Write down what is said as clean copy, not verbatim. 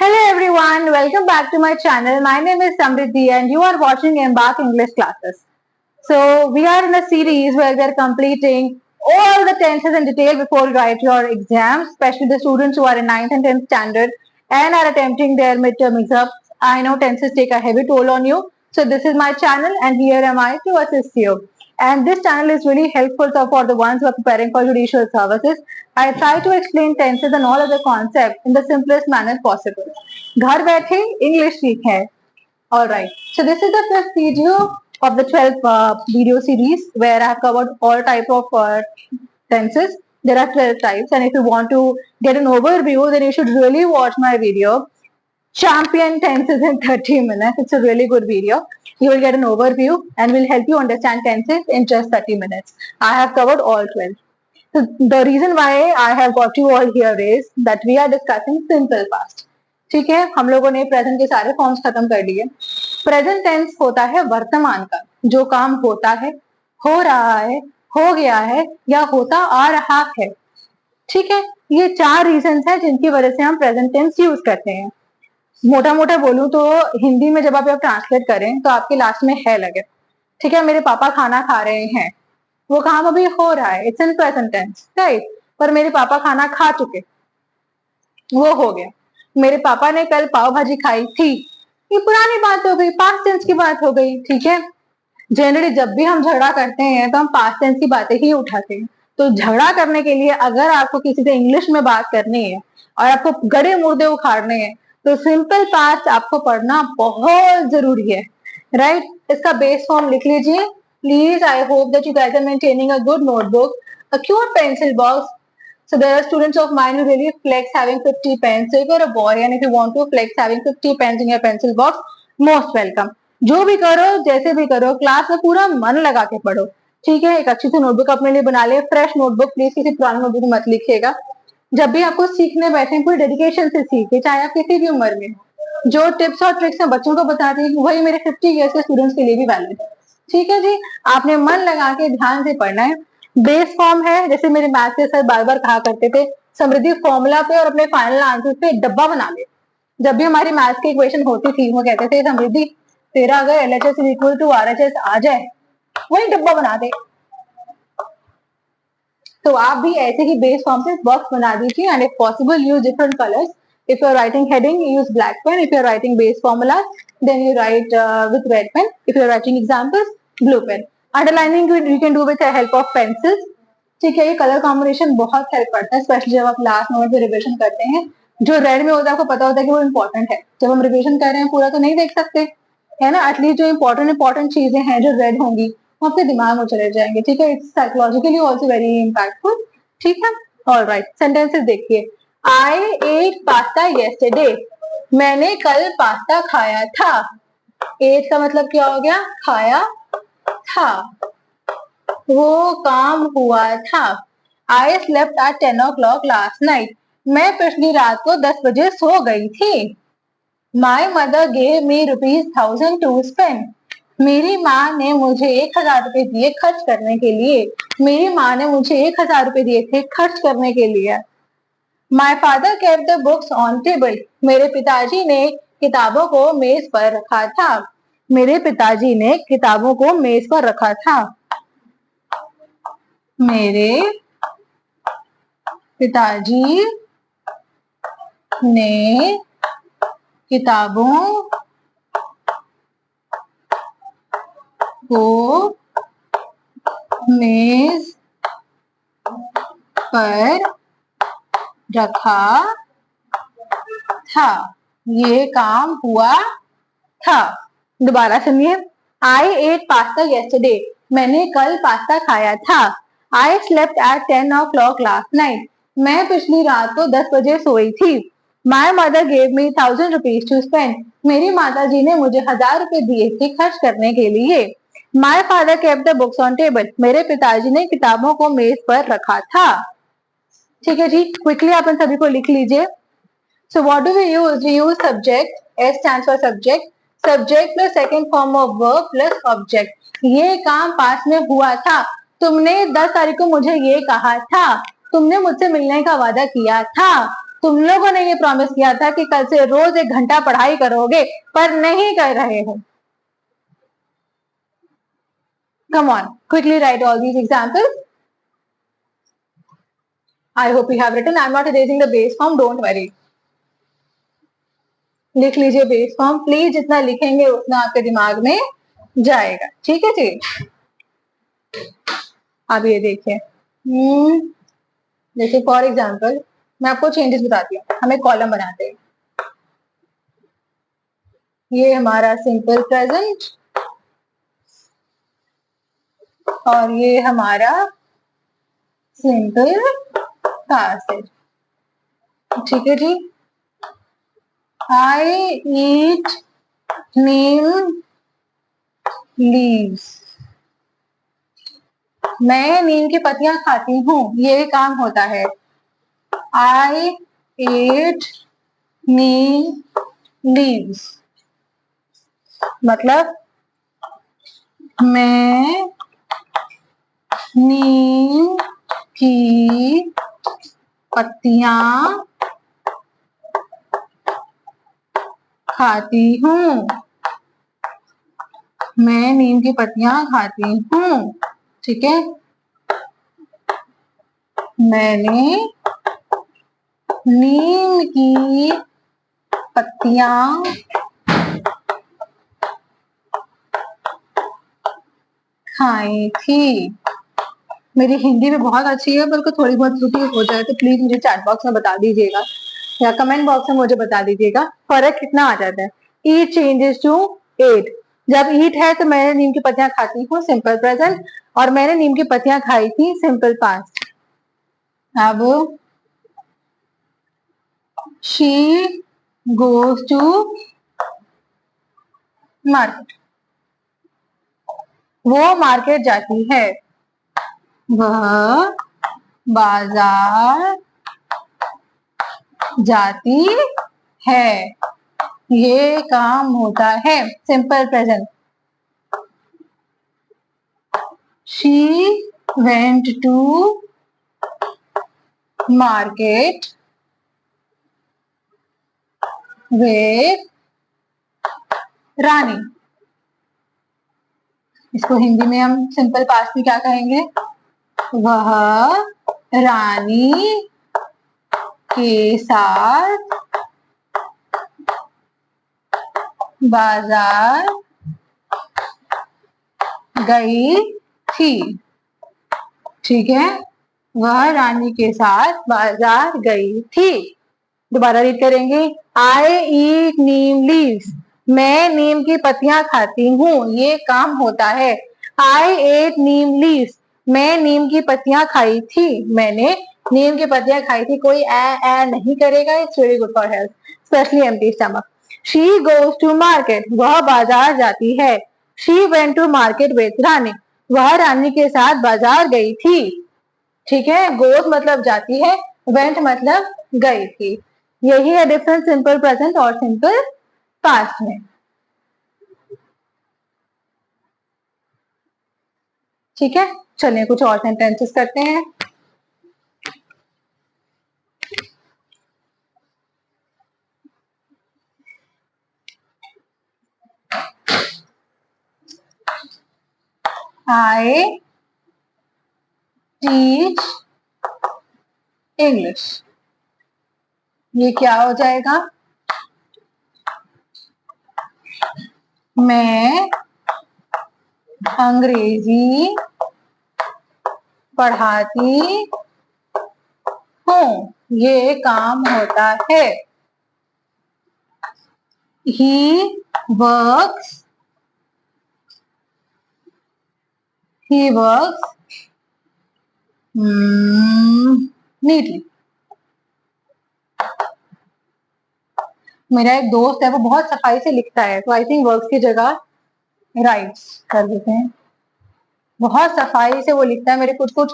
Hello everyone, welcome back to my channel. My name is Samriddhi and you are watching Embark English classes. So we are in a series where we are completing all the tenses in detail before you write your exams, especially the students who are in 9th and 10th standard and are attempting their midterm exams. I know tenses take a heavy toll on you. So this is my channel and here am I to assist you. And this channel is really helpful for the ones who are preparing for judicial services. I try to explain tenses and all other concepts in the simplest manner possible. घर बैठे English सीखें. Alright, so this is the first video of the 12th video series where I have covered all type of tenses. There are 12 types and if you want to get an overview then you should really watch my video Champion Tenses in 30 minutes. It's a really good video. You will get an overview and will help you understand tenses in just 30 minutes. I have covered all 12. So the reason why I have got you all here is that we are discussing simple past. ठीक है, हम लोगों ने present के सारे forms खत्म कर लिए. प्रेजेंट टेंस होता है वर्तमान का, जो काम होता है, हो रहा है, हो गया है या होता आ रहा है. ठीक है, ये 4 रीजंस है जिनकी वजह से हम प्रेजेंट टेंस यूज करते हैं. मोटा मोटा बोलूं तो हिंदी में जब आप ट्रांसलेट करें तो आपके लास्ट में है लगे. ठीक है, मेरे पापा खाना खा रहे हैं, वो काम अभी हो रहा है, it's in present tense, right. पर मेरे पापा खाना खा चुके, वो हो गया. मेरे पापा ने कल पाव भाजी खाई थी, ये पुरानी बात हो गई, पास्ट टेंस की बात हो गई. ठीक है, जनरली जब भी हम झगड़ा करते हैं तो हम पास्ट टेंस की बातें ही उठाते हैं. तो झगड़ा करने के लिए अगर आपको किसी से इंग्लिश में बात करनी है और आपको गड़े मुर्दे उखाड़ने हैं तो सिंपल पास्ट आपको पढ़ना बहुत जरूरी है, राइट. इसका बेस फॉर्म लिख लीजिए please. I hope that you guys are maintaining a good notebook, a cute pencil box. So there are students of mine who really flex having 50 pens. So if you're a boy and if you want to flex having 50 pens in your pencil box, most welcome. जो भी करो, जैसे भी करो, class में पूरा मन लगा के पढ़ो. ठीक है, एक अच्छी सी नोटबुक अपने लिए बना ले, फ्रेश नोटबुक. प्लीज किसी पुरानी नोटबुक मत लिखिएगा. जब भी आपको सीखने बैठे पूरी डेडिकेशन से सीखे, चाहे आप किसी भी उम्र में हो. जो टिप्स और ट्रिक्स मैं बच्चों को बताती हूँ वही मेरे 50 ईयर्स के स्टूडेंट्स के लिए भी वैलिड है. ठीक है जी, आपने मन लगा के ध्यान से पढ़ना है. बेस फॉर्म है, जैसे मेरे मैथ के सर बार बार कहा करते थे, समृद्धि फॉर्मूला पे और अपने फाइनल आंसर पे डब्बा बना ले. जब भी हमारी मैथ की इक्वेशन होती थी वो कहते थे समृद्धि तेरा अगर LHS is equal to RHS आ जाए वही डब्बा बना दे. तो आप भी ऐसे ही बेस फॉर्म पे बॉक्स बना दीजिए and if possible use different colours. If you are writing heading, use black pen. If you are writing base formulas, then you write with red pen. If you are writing examples, blue pen. Underlining you can do with the help of pencils. ठीक है, ये colour combination बहुत help करता है, specially जब आप last moment पे revision करते हैं. जो रेड में होता है आपको पता होता है कि वो इम्पोर्टेंट है. जब हम रिविजन कर रहे हैं पूरा तो नहीं देख सकते, है ना. एटलीस्ट जो इम्पोर्टेंट चीजें हैं जो रेड होंगी वो आपके दिमाग में चले जाएंगे. ठीक है, it's psychologically also very impactful. ठीक है, ऑलराइट. सेंटेंसेस देखिए. I ate pasta yesterday. मैंने कल पास्ता खाया था. ate का मतलब क्या हो गया, खाया था. वो काम हुआ था. I slept at 10 o'clock last night. मैं पिछली रात को 10 बजे सो गई थी. My mother gave me ₹1,000 to spend. मेरी माँ ने मुझे 1,000 रुपए दिए खर्च करने के लिए. मेरी माँ ने मुझे 1,000 रुपए दिए थे खर्च करने के लिए. My father kept the books on table. मेरे पिताजी ने किताबों को मेज पर रखा था. मेरे पिताजी ने किताबों को मेज पर रखा था. मेरे पिताजी ने किताबों को मेज पर रखा था. ये काम हुआ था. दोबारा सुनिए. I ate pasta yesterday. मैंने कल पास्ता खाया था. I slept at 10 o'clock last night. मैं पिछली रात को 10 बजे सोई थी. My mother gave me 1,000 rupees to spend. मेरी माता जी ने मुझे 1,000 रुपए दिए थे खर्च करने के लिए. My father kept the books on table. मेरे पिताजी ने किताबों को मेज पर रखा था. ठीक है जी, क्विकली आप इन सभी को लिख लीजिए. So what do we use? We use subject. S stands for subject. Subject plus second form of verb plus object. ये काम पास में हुआ था. तुमने 10 तारीख को मुझे ये कहा था. तुमने मुझसे मिलने का वादा किया था. तुम लोगों ने ये प्रॉमिस किया था कि कल से रोज 1 घंटा पढ़ाई करोगे, पर नहीं कर रहे हो। Come on, quickly write all these examples. I hope you have written. I'm not erasing the base form, don't worry. लिख लीजिए बेस फॉर्म प्लीज, जितना लिखेंगे उतना आपके दिमाग में जाएगा, ठीक है जी। अब ये देखिए, देखिए फॉर एग्जाम्पल मैं आपको चेंजेस बताती हूँ। हमें कॉलम बनाते हैं, ये हमारा सिंपल प्रेजेंट और ये हमारा सिंपल पास्ट है, ठीक है जी। आई ईट नीम लीव्स, मैं नीम की पत्तियां खाती हूँ, ये काम होता है। आई एट नीम लीव्स मतलब मैं नीम की पत्तियां खाती हूँ, मैं नीम की पत्तियां खाती हूँ, ठीक है। मैंने नीम की पत्तियां खाई थी। मेरी हिंदी में बहुत अच्छी है, बल्कि थोड़ी बहुत त्रुटि हो जाए तो प्लीज मुझे चैट बॉक्स में बता दीजिएगा या कमेंट बॉक्स में मुझे बता दीजिएगा फर्क कितना आ जाता है। ईट चेंजेस टू एट, जब ईट है तो मैंने नीम की पत्तियां खाती हूँ, सिंपल प्रेजेंट, और मैंने नीम की पत्तियां खाई थी, सिंपल पास्ट। अब शी गोज टू मार्केट, वो मार्केट जाती है, वह बाजार जाती है, ये काम होता है, simple present. She went to market with Rani, इसको हिंदी में हम सिंपल पास्ट में क्या कहेंगे, वह रानी के साथ बाजार गई थी, ठीक है। वह रानी के साथ बाजार गई थी। दोबारा रीड करेंगे, आई ईट नीम लीव्स, मैं नीम की पत्तियां खाती हूँ, ये काम होता है। आई एट नीम लीव्स, मैं नीम की पत्तियां खाई थी, मैंने नीम की पत्तियां खाई थी। कोई ए नहीं करेगा, it's very good for health, specially empty stomach. She goes to market, वह बाजार जाती है। She went to market with Rani, वह रानी के साथ बाजार गई थी, ठीक है। गोज मतलब जाती है, वेंट मतलब गई थी। यही है डिफरेंस सिंपल प्रेजेंट और सिंपल पास्ट में, ठीक है। चलिए कुछ और सेंटेंसेस करते हैं। I teach English, ये क्या हो जाएगा, मैं अंग्रेजी पढ़ाती हूँ, ये काम होता है। He works neatly, मेरा एक दोस्त है वो बहुत सफाई से लिखता है, तो आई थिंक वर्क्स की जगह राइट्स कर देते हैं। बहुत सफाई से वो लिखता है, मेरे कुछ कुछ